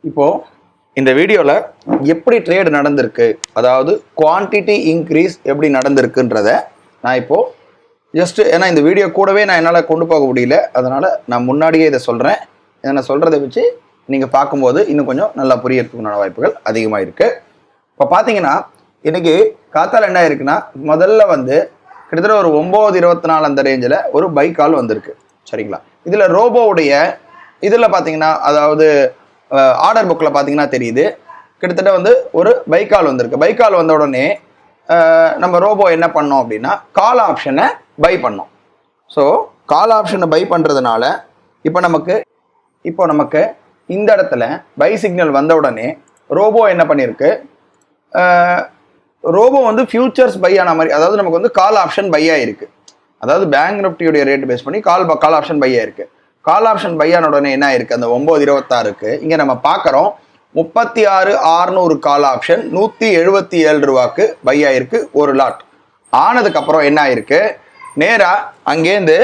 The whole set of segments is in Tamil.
இப்போ இந்த வீடியோல எப்படி ட்ரேட் நடந்திருக்கு, அதாவது குவான்டிட்டி இன்க்ரீஸ் எப்படி நடந்திருக்குன்றத நான் இப்போ ஜஸ்ட் ஏன்னா இந்த வீடியோ கூடவே நான் என்னால் கொண்டு போக முடியல, அதனால நான் முன்னாடியே இதை சொல்கிறேன். நான் சொல்கிறத வச்சு நீங்கள் பார்க்கும்போது இன்னும் கொஞ்சம் நல்லா புரியறதுக்குண்டான வாய்ப்புகள் அதிகமாக இருக்குது. இப்போ பார்த்தீங்கன்னா இன்னைக்கு காத்தால் என்ன இருக்குன்னா, முதல்ல வந்து கிட்டத்தட்ட ஒரு 9:24 அந்த ரேஞ்சில் ஒரு பை கால் வந்திருக்கு. சரிங்களா? இதில் ரோபோவுடைய இதில் பார்த்தீங்கன்னா, அதாவது ஆர்டர் புக்கில் பார்த்தீங்கன்னா தெரியுது, கிட்டத்தட்ட வந்து ஒரு பை கால் வந்திருக்கு. பை கால் வந்த உடனே நம்ம ரோபோ என்ன பண்ணோம் அப்படின்னா, கால் ஆப்ஷனை பை பண்ணோம். ஸோ கால் ஆப்ஷனை பை பண்ணுறதுனால இப்போ நமக்கு இந்த இடத்துல பை சிக்னல் வந்த உடனே ரோபோ என்ன பண்ணியிருக்கு, ரோபோ வந்து ஃபியூச்சர்ஸ் பை ஆன மாதிரி, அதாவது நமக்கு வந்து கால் ஆப்ஷன் பை ஆயிருக்கு. அதாவது பேங்க் நிஃப்டியோடைய ரேட் பேஸ் பண்ணி கால் ஆப்ஷன் பை ஆயிருக்கு. கால் ஆப்ஷன் பை ஆன உடனே என்ன ஆயிருக்கு, அந்த 9:26க்கு இங்கே நம்ம பார்க்குறோம் 36,600 கால் ஆப்ஷன் 177 ரூபாய்க்கு பை ஆயிருக்கு ஒரு லாட். ஆனதுக்கப்புறம் என்ன ஆயிருக்கு, அங்கேருந்து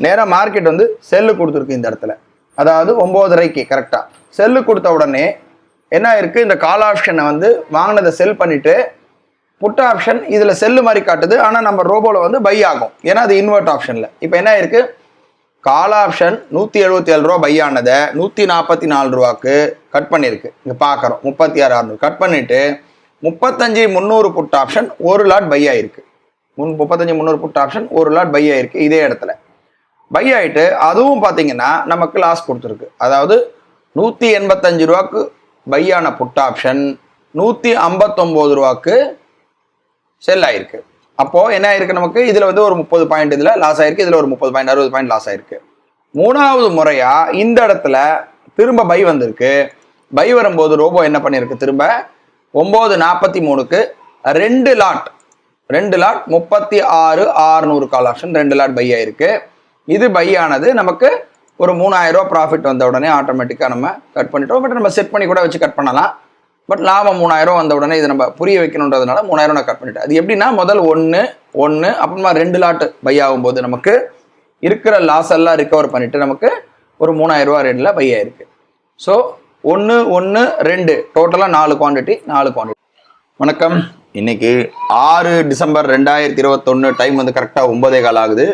நேராக மார்க்கெட் வந்து செல்லு கொடுத்துருக்கு இந்த இடத்துல. அதாவது 9:30க்கு கரெக்டாக செல்லு கொடுத்த உடனே என்ன ஆயிருக்கு, இந்த கால் ஆப்ஷனை வந்து வாங்கினதை செல் பண்ணிட்டு புட் ஆப்ஷன் இதில் செல்லு மாதிரி காட்டுது. ஆனால் நம்ம ரோபோவில் வந்து பை ஆகும், ஏன்னா அது இன்வெர்ட் ஆப்ஷனில். இப்போ என்ன ஆயிருக்கு, கால் ஆப்ஷன் 177 ரூபா பை ஆனதை 144 ரூபாய்க்கு கட் பண்ணியிருக்கு. இங்கே பார்க்குறோம் 36,600 கட் பண்ணிவிட்டு 35,300 புட் ஆப்ஷன் ஒரு லாட் பை ஆயிருக்கு. 35,300 புட் ஆப்ஷன் ஒரு லாட் பை ஆயிருக்கு இதே இடத்துல. பை ஆகிட்டு அதுவும் பார்த்தீங்கன்னா நமக்கு லாஸ் கொடுத்துருக்கு. அதாவது 185 ரூபாய்க்கு பை ஆன புட் ஆப்ஷன் 159 ரூபாய்க்கு செல் ஆயிருக்கு. அப்போது என்ன ஆயிருக்கு, நமக்கு இதில் வந்து ஒரு 30 பாயிண்ட் இதில் லாஸ் ஆயிருக்கு, இதில் ஒரு 30 பாயிண்ட் 60 பாயிண்ட் லாஸ் ஆயிருக்கு. மூணாவது முறையாக இந்த இடத்துல திரும்ப பை வந்திருக்கு. பை வரும்போது ரோபோ என்ன பண்ணியிருக்கு, திரும்ப 9:43க்கு 2 lot 36,600 call option 2 lot buy ஆயிருக்கு. இது பை ஆனது நமக்கு ஒரு 3,000 ரூபா ப்ராஃபிட் வந்த உடனே ஆட்டோமேட்டிக்காக நம்ம கட் பண்ணிட்டோம். பட் நம்ம செட் பண்ணி கூட வச்சு கட் பண்ணலாம். பட் லாபம் 3,000 வந்த உடனே இதை நம்ம புரிய வைக்கணுன்றதுனால 3,000 நான் கட் பண்ணிட்டேன். அது எப்படின்னா, முதல் 1 அப்புறமா 2 லாட் பை ஆகும்போது நமக்கு இருக்கிற லாஸ் எல்லாம் ரிகவர் பண்ணிட்டு நமக்கு ஒரு 3,000 ரூபா ரேட்டில் பை ஆயிருக்கு. ஸோ 1, 1, 2 டோட்டலாக 4 குவான்டிட்டி. வணக்கம். இன்னைக்கு 6 டிசம்பர் 2021 டைம் வந்து கரெக்டாக 9:15 ஆகுது.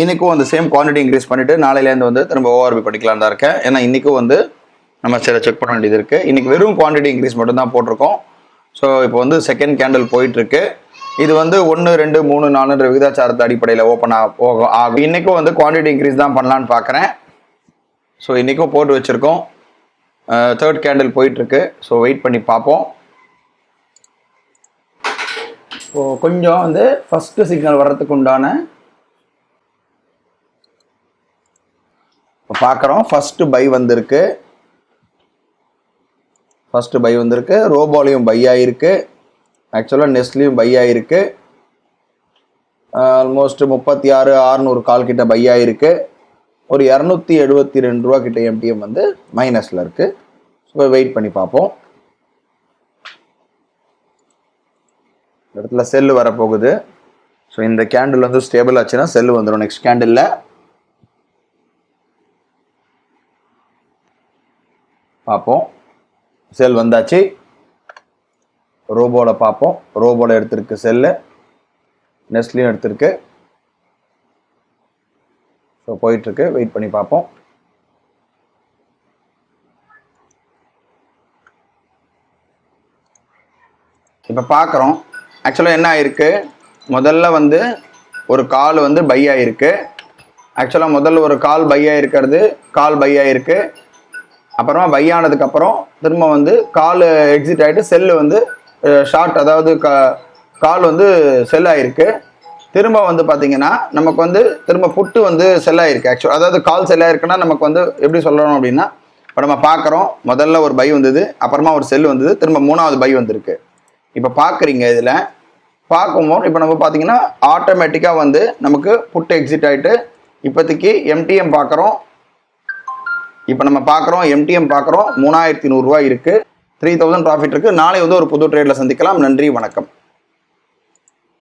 இன்னைக்கும் வந்து சேம் குவான்டிட்டி இன்க்ரீஸ் பண்ணிட்டு நாளையிலேருந்து வந்து திரும்ப ஓஆர்பி படிக்கலாம் தான் இருக்கேன். ஏன்னா இன்னைக்கும் வந்து நம்ம சில செக் பண்ண வேண்டியது இருக்குது. இன்றைக்கி வெறும் குவான்டிட்டி இன்க்ரீஸ் மட்டும் தான் போட்டிருக்கோம். ஸோ இப்போ வந்து செகண்ட் கேண்டில் போயிட்டுருக்கு. இது வந்து 1, 2, 3, 4 விகிதாச்சாரத்து அடிப்படையில் ஓப்பன் ஆகும். இன்றைக்கும் வந்து குவான்டிட்டி இன்க்ரீஸ் தான் பண்ணலான்னு பார்க்குறேன். ஸோ இன்றைக்கும் போட்டு வச்சுருக்கோம். தேர்ட் கேண்டில் போயிட்டுருக்கு. ஸோ வெயிட் பண்ணி பார்ப்போம். ஸோ கொஞ்சம் வந்து ஃபஸ்ட்டு சிக்னல் வர்றதுக்கு உண்டான இப்போ பார்க்குறோம். ஃபஸ்ட்டு பை வந்திருக்கு. ரோபோலையும் பை ஆகிருக்கு. ஆக்சுவலாக நெஸ்ட்லேயும் பை ஆகிருக்கு. ஆல்மோஸ்ட் 36,600 கால் கிட்ட பை ஆகிருக்கு. ஒரு 272 ரூபா கிட்ட எம்டிஎம் வந்து மைனஸில் இருக்குது. ஸோ வெயிட் பண்ணி பார்ப்போம். இந்த இடத்துல செல்லு வரப்போகுது. ஸோ இந்த கேண்டில் வந்து ஸ்டேபிள் ஆச்சுன்னா செல்லு வந்துடும் நெக்ஸ்ட் கேண்டிலில். பார்ப்போம். செல் வந்தாச்சு. ரோபோவில் பார்ப்போம். ரோபோவில் எடுத்திருக்கு செல்லு, நெஸ்ட்லையும் எடுத்திருக்கு. ஸோ போயிட்டுருக்கு. வெயிட் பண்ணி பார்ப்போம். இப்போ பார்க்குறோம். ஆக்சுவலாக என்ன ஆயிருக்கு, முதல்ல வந்து ஒரு கால் வந்து பை ஆகிருக்கு. ஆக்சுவலாக முதல்ல ஒரு கால் பை ஆகிருக்கு. அப்புறமா பை ஆனதுக்கப்புறம் திரும்ப வந்து கால் எக்ஸிட் ஆகிட்டு செல்லு வந்து ஷார்ட், அதாவது கால் வந்து செல் ஆகிருக்கு. திரும்ப வந்து பார்த்தீங்கன்னா நமக்கு வந்து திரும்ப புட்டு வந்து செல் ஆகிருக்கு. ஆக்சுவலாக அதாவது கால் செல் ஆகிருக்குன்னா நமக்கு வந்து எப்படி சொல்லணும் அப்படின்னா, இப்போ நம்ம பார்க்குறோம் முதல்ல ஒரு பை வந்தது, அப்புறமா ஒரு செல் வந்தது, திரும்ப 3வது பை வந்திருக்கு. இப்போ பார்க்குறீங்க. இதில் பார்க்கும்போது இப்போ நம்ம பார்த்தீங்கன்னா ஆட்டோமேட்டிக்காக வந்து நமக்கு புட்டு எக்ஸிட் ஆகிட்டு இப்போதைக்கு எம்டிஎம் பார்க்குறோம். இப்போ நம்ம பார்க்குறோம் எம்டிஎம் பார்க்குறோம் 3,100 ரூபா இருக்குது. 3,000 ப்ராஃபிட் இருக்குது. நாளை வந்து ஒரு புது ட்ரேடில் சந்திக்கலாம். நன்றி, வணக்கம்.